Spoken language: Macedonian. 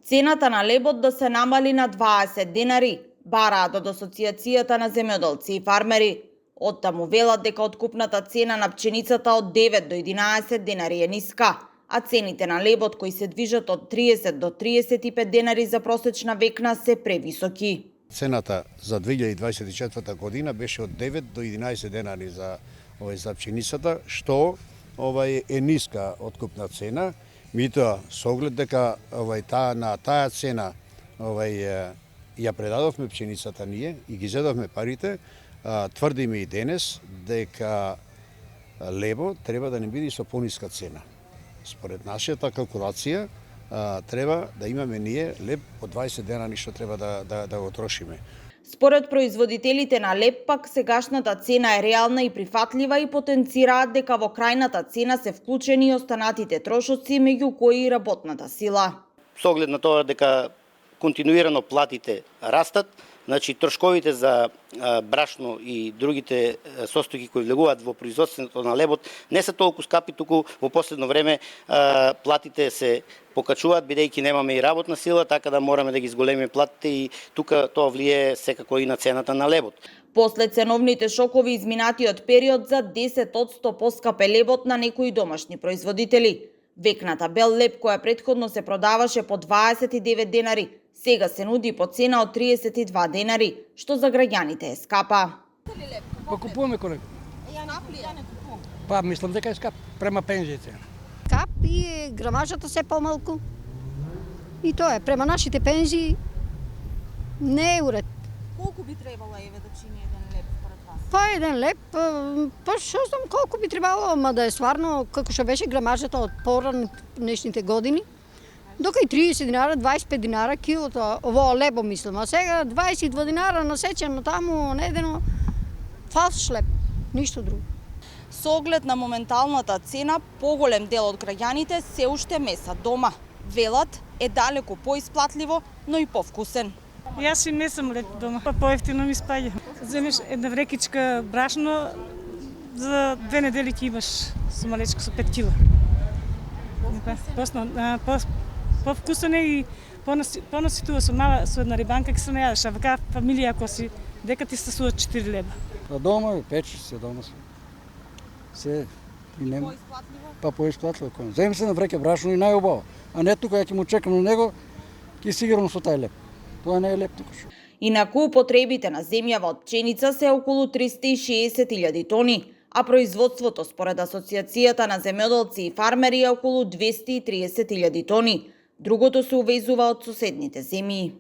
Цената на лебот да се намали на 20 денари, бараат од Асоциацијата на земјоделци и фармери. Оттаму велат дека откупната цена на пченицата од 9 до 11 денари е ниска, а цените на лебот кои се движат од 30 до 35 денари за просечна векна се превисоки. Цената за 2024 година беше од 9 до 11 денари за пченицата, што е ниска откупна цена. Митоа, со оглед дека на таа цена ја предадовме пченицата ние и ги зедовме парите, тврдиме и денес дека лебо треба да не биде со пониска цена. Според нашата калкулација треба да имаме ние леб по 20 денари што треба да го трошиме. Според производителите на леб пак сегашната цена е реална и прифатлива и потенцираат дека во крајната цена се вклучени и останатите трошоци, меѓу кои и работната сила. Со оглед на тоа дека континуирано платите растат, значи трошковите за брашно и другите состојки кои влегуваат во производството на лебот не се толку скапи, туку во последно време платите се покачуваат бидејќи немаме и работна сила, така да мораме да ги зголемиме платите и тука тоа влие секако и на цената на лебот. После ценовните шокови изминатиот период за 10% поскапе лебот на некои домашни производители. Векната бел леб која претходно се продаваше по 29 денари, сега се нуди по цена од 32 денари, што за граѓаните е скапа. Па купуваме колек. Па мислам дека е скап према пензиите. Скап и грамажата се помалку. И тоа е према нашите пензии не е уред. Колку би требало да чини еден леб според вас? Па еден леб, па што знам колку би требало, ама да е стварно како што беше грамажата од поранешните години. Дока и 30 динара, 25 динара килото, ово лебо мислам, а сега 22 динара насечено таму недено фалш леб, ништо друго. Со оглед на моменталната цена, поголем дел од граѓаните се уште месат дома. Велат е далеку поисплатливо, но и повкусен. Јас си месам леб дома, па поевтино ми спаѓа. Земеш една врекичка брашно, за 2 недели ќе имаш со малечко со 5 кила. Повкусен е и поноси тоа со една рибанка ке се најадеш, а вака фамилија ако си дека ти се сува 4 леба. А дома печеш се дома се и нема. Па поисплатливо. Земе се на вреке брашно и најубаво, а не тука ќе му чекам на него, ќе сигурно со тај леб. Тоа не е леб тука. Инаку употребите на земјава од пченица се околу 360.000 тони, а производството според Асоциацијата на земјоделци и фармери е околу 230.000 тони. Другото се увезува од соседните земји.